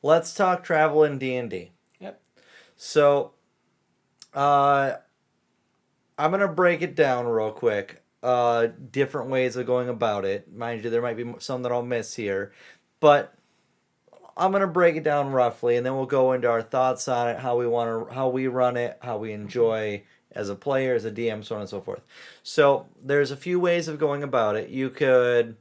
let's talk travel in D&D. Yep. So, uh, I'm gonna break it down real quick. Different ways of going about it. Mind you, there might be some that I'll miss here, but I'm gonna break it down roughly, and then we'll go into our thoughts on it, how we run it, how we enjoy as a player, as a DM, so on and so forth. So there's a few ways of going about it. You could,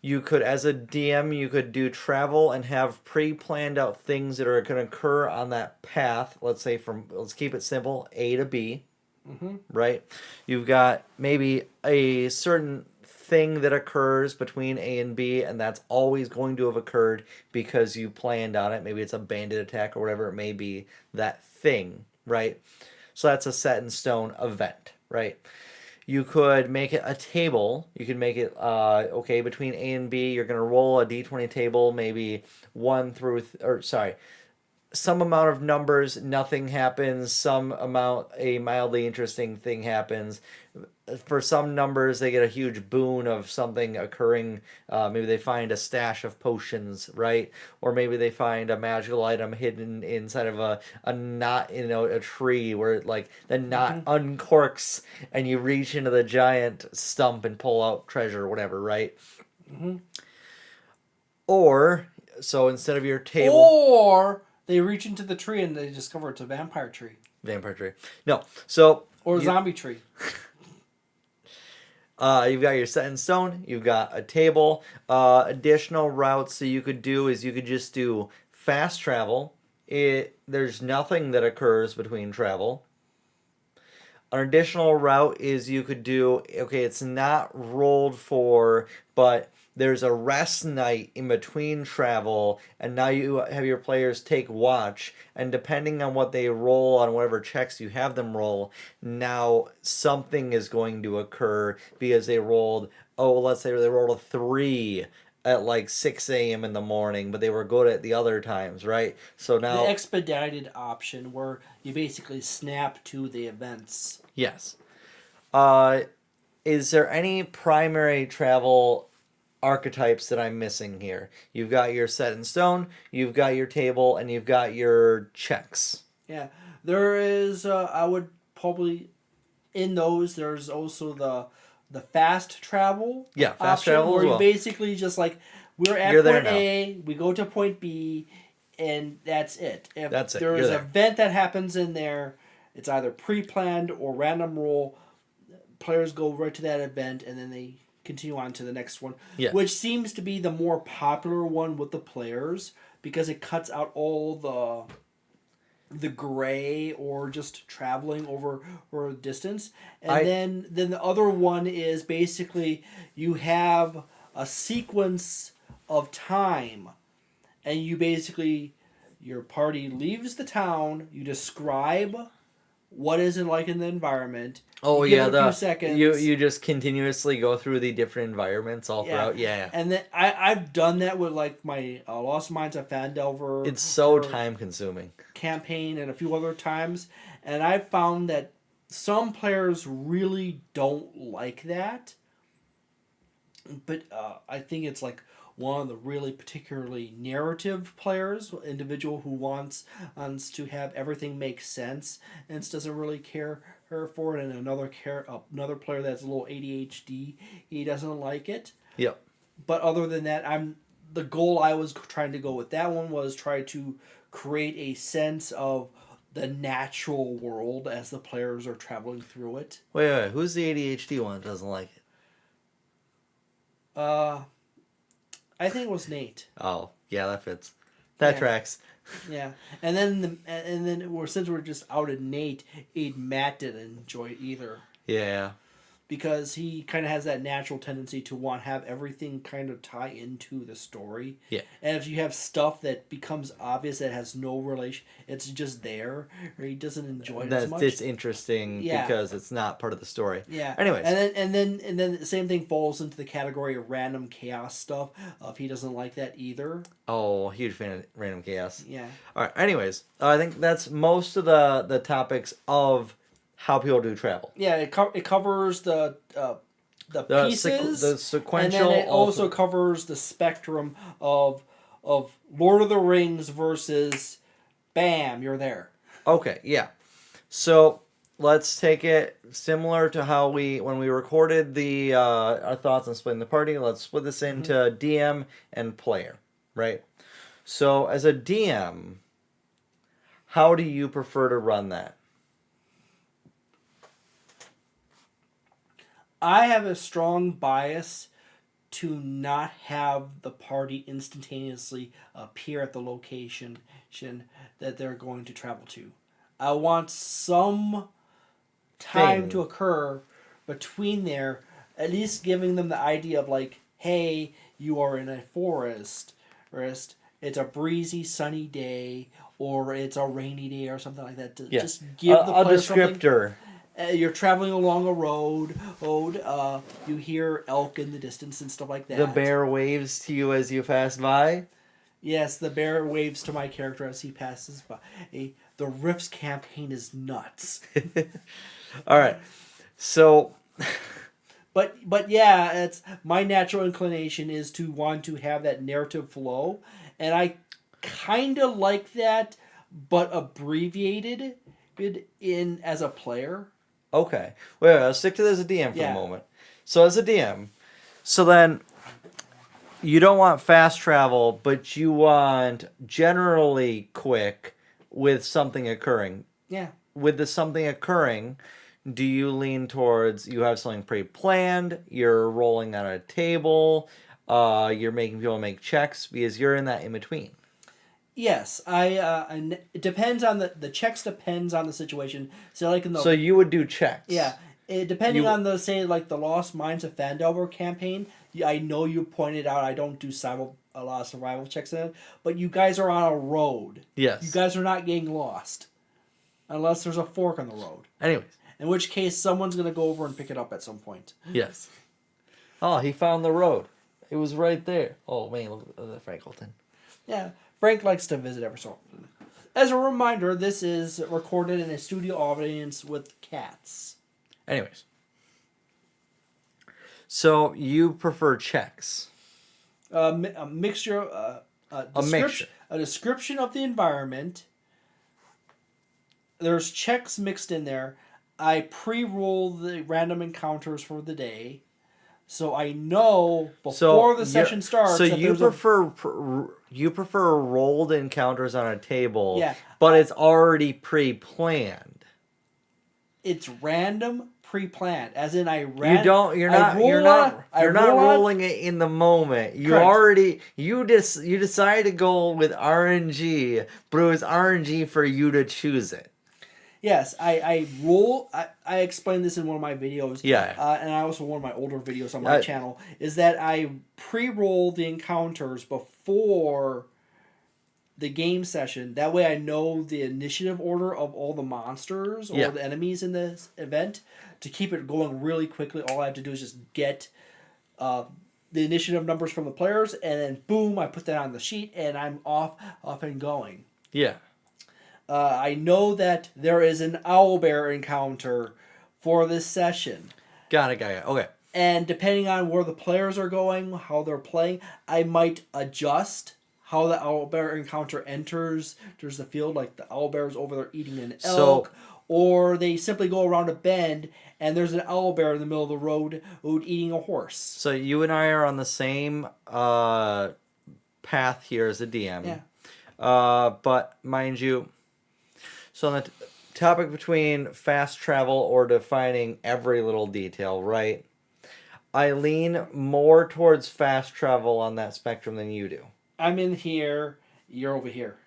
as a DM, you could do travel and have pre-planned out things that are going to occur on that path. Let's keep it simple, A to B, Mm-hmm. right? You've got maybe a certain thing that occurs between A and B, and that's always going to have occurred because you planned on it. Maybe it's a bandit attack or whatever it may be, that thing, right? So that's a set in stone event, right? You could make it a table. You could make it okay, between A and B. You're gonna roll a d20 table, maybe one through or sorry, some amount of numbers. Nothing happens. Some amount, a mildly interesting thing happens. For some numbers, they get a huge boon of something occurring. Maybe they find a stash of potions, right? Or maybe they find a magical item hidden inside of a knot, a tree where like the knot Mm-hmm. uncorks and you reach into the giant stump and pull out treasure or whatever, right? Mm-hmm. Or, so instead of your table. Or they reach into the tree and they discover it's a vampire tree Vampire tree. No. So. or a zombie tree. You've got your set in stone. You've got a table. Additional routes that you could do is you could just do fast travel. There's nothing that occurs between travel. An additional route is you could do, okay, it's not rolled for, but there's a rest night in between travel, and now you have your players take watch, and depending on what they roll on whatever checks you have them roll, now something is going to occur because they rolled, oh, let's say they rolled a 3 at like 6 a.m. in the morning, but they were good at the other times, right? So The now, expedited option where you basically snap to the events. yes. Uh, is there any primary travel archetypes that I'm missing here? You've got your set in stone, you've got your table, and you've got your checks. Yeah, there is. I would probably in those. There's also the fast travel. Yeah, fast option travel where as you well. basically just like we're at You're there point now. A, we go to point B, and that's it. If That's it. there You're is an there. event that happens in there, it's either pre-planned or random roll. Players go right to that event and then they continue on to the next one, Yeah. which seems to be the more popular one with the players because it cuts out all the gray or just traveling over a distance. And I then the other one is basically you have a sequence of time and you basically your party leaves the town, you describe what is it like in the environment. Oh You give yeah, it a few the seconds. you just continuously go through the different environments all Yeah, throughout. Yeah. and then I've done that with like my Lost Mines of Fandelver It's so or time consuming. campaign and a few other times, and I've found that some players really don't like that. But I think it's like one of the really particularly narrative players, individual who wants to have everything make sense and doesn't really care her for it, and another player that's a little ADHD, he doesn't like it. Yep. But other than that, the goal I was trying to go with that one was try to create a sense of the natural world as the players are traveling through it. Wait. Who's the ADHD one that doesn't like it? Uh, I think it was Nate. Oh, yeah, that fits. That Yeah. tracks. Yeah, and then since we're just out at Nate, Matt didn't enjoy it either Yeah. because he kind of has that natural tendency to want to have everything kind of tie into the story. Yeah. And if you have stuff that becomes obvious that has no relation, it's just there, or he doesn't enjoy it as much. That's interesting Yeah. because it's not part of the story. Yeah. Anyways. And then the same thing falls into the category of random chaos stuff. If he doesn't like that either. Oh, huge fan of random chaos. Yeah. All right. Anyways, I think that's most of the topics of how people do travel. Yeah, it covers the The pieces, the and sequential. then it also covers the spectrum of of Lord of the Rings versus bam, you're there. Okay, yeah. So let's take it similar to how when we recorded the our thoughts on splitting the party. Let's split this into DM and player, right? So as a DM, how do you prefer to run that? I have a strong bias to not have the party instantaneously appear at the location that they're going to travel to. I want some time to occur between there, at least giving them the idea of like, hey, you are in a forest, it's a breezy, sunny day, or it's a rainy day, or something like that. To just give the a player descriptor. You're traveling along a road. You hear elk in the distance and stuff like that. The bear waves to you as you pass by. Yes, the bear waves to my character as he passes by. The Rifts campaign is nuts. All right, so. But yeah, it's my natural inclination is to want to have that narrative flow, and I kind of like that, but abbreviated in as a player. Okay. Wait, let's stick to this as a DM for a moment. So as a DM, so then you don't want fast travel, but you want generally quick with something occurring. Yeah. With the something occurring, do you lean towards you have something pre-planned, you're rolling on a table, you're making people make checks because you're in that in between? Yes, and it depends on the checks. Depends on the situation. So like in the so you would do checks. Yeah, depending on the say like the Lost Mines of Fandelver campaign. I know you pointed out I don't do a lot of survival checks in it, but you guys are on a road. Yes. You guys are not getting lost, unless there's a fork on the road. Anyways. In which case, someone's gonna go over and pick it up at some point. Yes. Oh, he found the road. It was right there. Oh man, look at the Frankleton. Yeah. Frank likes to visit every so often. As a reminder, this is recorded in a studio audience with cats. Anyways. So, you prefer checks? A mixture, a description of the environment. There's checks mixed in there. I pre-roll the random encounters for the day. So I know before the session starts. So you prefer rolled encounters on a table, yeah, but it's already pre-planned. It's random, pre-planned, as in I ran. You're not rolling it in the moment. You correct. already you decided to go with RNG, but it was RNG for you to choose it. Yes, I roll. I explained this in one of my videos. Yeah. And I also one of my older videos on my channel is that I pre-roll the encounters before the game session. That way I know the initiative order of all the monsters or the enemies in this event to keep it going really quickly. All I have to do is just get the initiative numbers from the players, and then boom, I put that on the sheet, and I'm off and going. Yeah. I know that there is an owlbear encounter for this session. Got it. Okay. And depending on where the players are going, how they're playing, I might adjust how the owlbear encounter enters the field. Like the owlbear is over there eating an elk, or they simply go around a bend and there's an owlbear in the middle of the road eating a horse. So you and I are on the same path here as a DM. Yeah. But mind you. So on the topic between fast travel or defining every little detail, right? I lean more towards fast travel on that spectrum than you do. I'm in here, you're over here.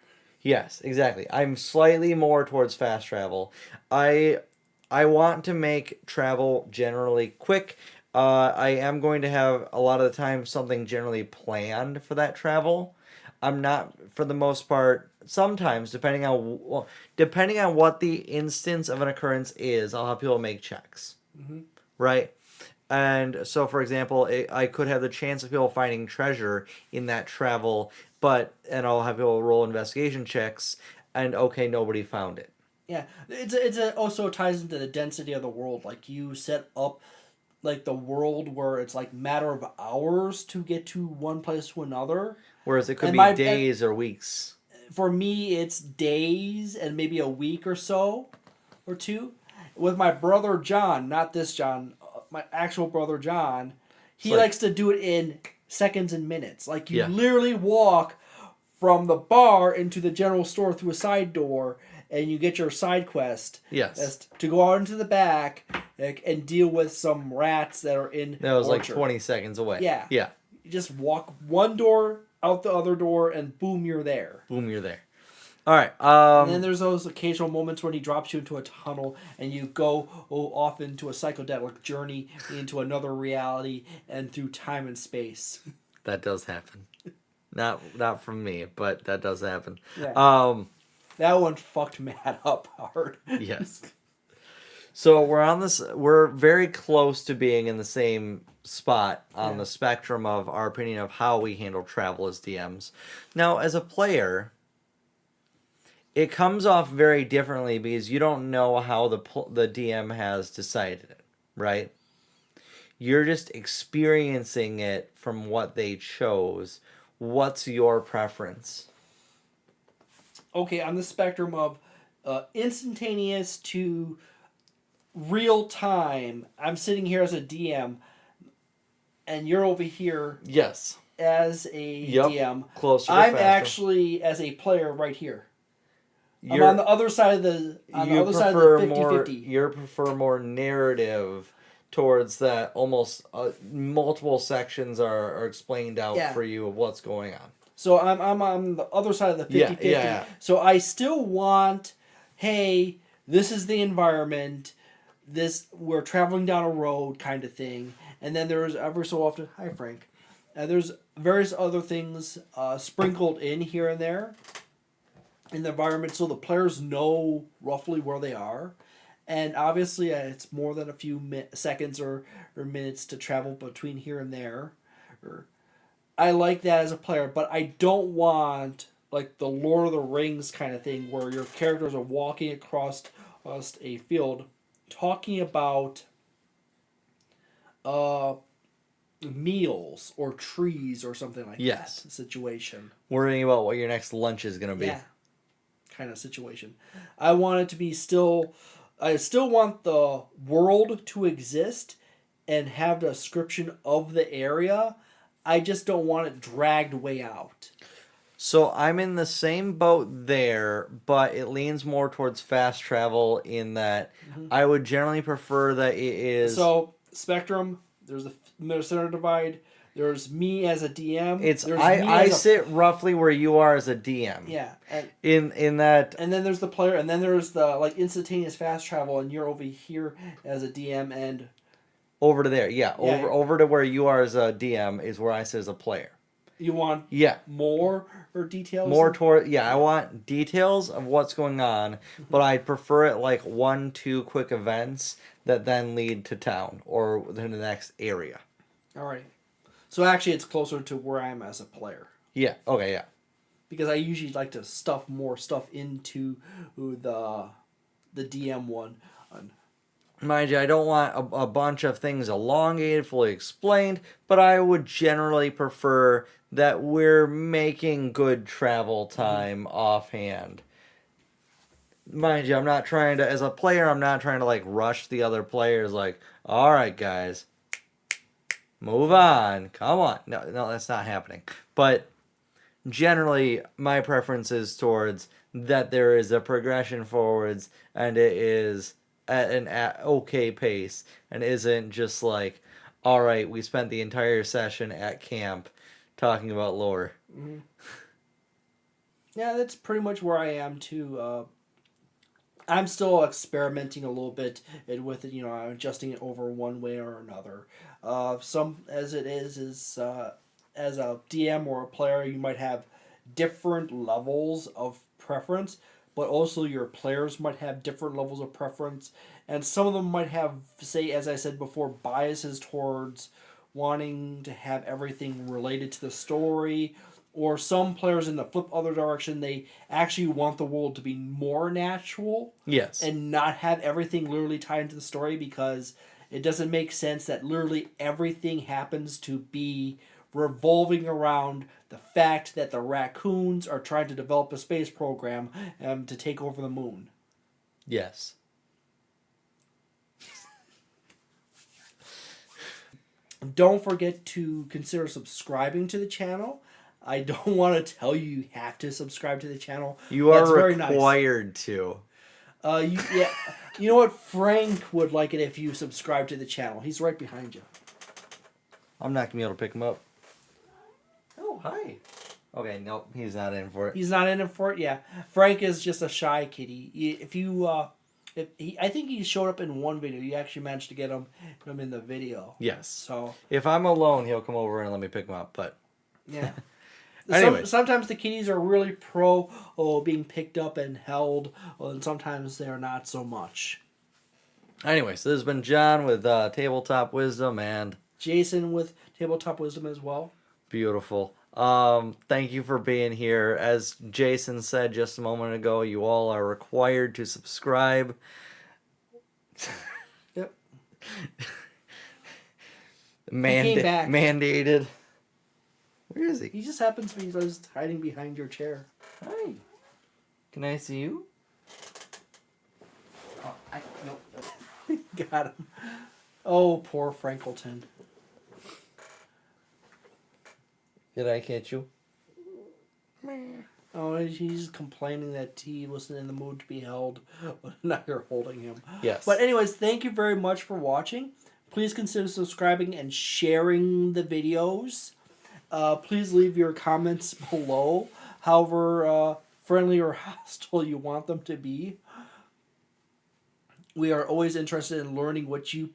Yes, exactly. I'm slightly more towards fast travel. I want to make travel generally quick. I am going to have a lot of the time something generally planned for that travel. I'm not, for the most part, sometimes, depending on what the instance of an occurrence is, I'll have people make checks. Mm-hmm. Right? And so, for example, I could have the chance of people finding treasure in that travel, and I'll have people roll investigation checks, and okay, nobody found it. Yeah, it also ties into the density of the world. Like, you set up like the world where it's like matter of hours to get to one place to another. Whereas it could And be days or weeks. for me, it's days and maybe a week or so, or two. With my brother John, not this John, my actual brother John, he likes to do it in seconds and minutes. Like you literally walk from the bar into the general store through a side door, and you get your side quest. Yes. That's to go out into the back and deal with some rats that are in. That was orchard. like 20 seconds away. Yeah. Yeah. You just walk one door out the other door, and boom, you're there. Boom, you're there. All right. And then there's those occasional moments when he drops you into a tunnel and you go off into a psychedelic journey into another reality and through time and space. That does happen. Not from me, but that does happen. Yeah. That one fucked Matt up hard. Yes. So we're very close to being in the same spot on the spectrum of our opinion of how we handle travel as DMs. Now, as a player, it comes off very differently because you don't know how the DM has decided it, right? You're just experiencing it from what they chose. What's your preference? Okay, on the spectrum of instantaneous to real time, I'm sitting here as a DM, and you're over here. Yes. As a DM, closer. I'm faster. Actually as a player right here. I'm on the other side of the 50-50. You prefer more narrative towards that. Almost multiple sections are explained out for you of what's going on. So I'm on the other side of the 50-50. Yeah. So I still want, hey, this is the environment. We're traveling down a road kind of thing. And then there's every so often, hi Frank. There's various other things sprinkled in here and there in the environment so the players know roughly where they are. And obviously it's more than a few seconds or minutes to travel between here and there. I like that as a player, but I don't want like the Lord of the Rings kind of thing where your characters are walking across a field talking about meals or trees or something like that situation. Worrying about what your next lunch is going to be. Yeah. Kind of situation. I want it to be I still want the world to exist and have the description of the area. I just don't want it dragged way out. So I'm in the same boat there, but it leans more towards fast travel in that I would generally prefer that it is... So, Spectrum, there's the center divide. There's me as a DM. I sit roughly where you are as a DM. Yeah. In that... And then there's the player, and then there's the instantaneous fast travel, and you're over here as a DM, and... Over to there, over to where you are as a DM is where I sit as a player. You want more or details? More toward, I want details of what's going on, but I'd prefer it like 1-2 quick events that then lead to town or to the next area. Alright. So actually it's closer to where I am as a player. Yeah, okay, yeah. Because I usually like to stuff more stuff into the DM one. Mind you, I don't want a bunch of things elongated, fully explained, but I would generally prefer that we're making good travel time offhand. Mind you, I'm not trying to, as a player, I'm not trying to like rush the other players like, all right, guys, move on, come on. No, that's not happening. But generally, my preference is towards that there is a progression forwards and it is at an okay pace and isn't just like, all right, we spent the entire session at camp talking about lore. Mm-hmm. Yeah, that's pretty much where I am too. I'm still experimenting a little bit with it, I'm adjusting it over one way or another. Some as it is as a DM or a player, you might have different levels of preference, but also your players might have different levels of preference, and some of them might have, say, as I said before, biases towards wanting to have everything related to the story, or some players in the flip other direction, they actually want the world to be more natural. Yes. And not have everything literally tied into the story because It doesn't make sense that literally everything happens to be revolving around the fact that the raccoons are trying to develop a space program to take over the moon. Yes. Don't forget to consider subscribing to the channel. I don't want to tell you have to subscribe to the channel. You are That's very required to. Yeah, you know what? Frank would like it if you subscribe to the channel. He's right behind you. I'm not going to be able to pick him up. Oh, hi. Okay, nope, he's not in for it. He's not in it for it. Yeah, Frank is just a shy kitty. I think he showed up in one video. You actually managed to get him in the video. Yes. So if I'm alone, he'll come over and let me pick him up. But yeah. Anyway. Sometimes the kitties are really pro being picked up and held, and sometimes they're not so much. Anyway, so this has been John with Tabletop Wisdom and Jason with Tabletop Wisdom as well. beautiful. Thank you for being here. As Jason said just a moment ago, you all are required to subscribe. Yep. Mandated. Where is he? He just happens to be just hiding behind your chair. Hi. Can I see you? Oh, nope. Got him. Oh, poor Frankleton. Did I catch you? Oh, he's complaining that he wasn't in the mood to be held. Now you're holding him. Yes. But anyways, thank you very much for watching. Please consider subscribing and sharing the videos. Please leave your comments below, however friendly or hostile you want them to be. We are always interested in learning what you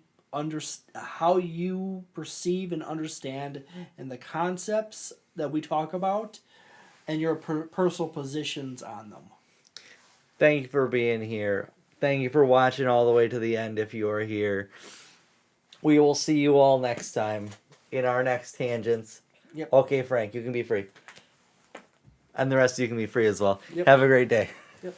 how you perceive and understand and the concepts that we talk about and your personal positions on them. Thank you for being here. Thank you for watching all the way to the end if you are here. We will see you all next time in our next tangents. Yep. Okay, Frank, you can be free. And the rest of you can be free as well. Yep. Have a great day. Yep.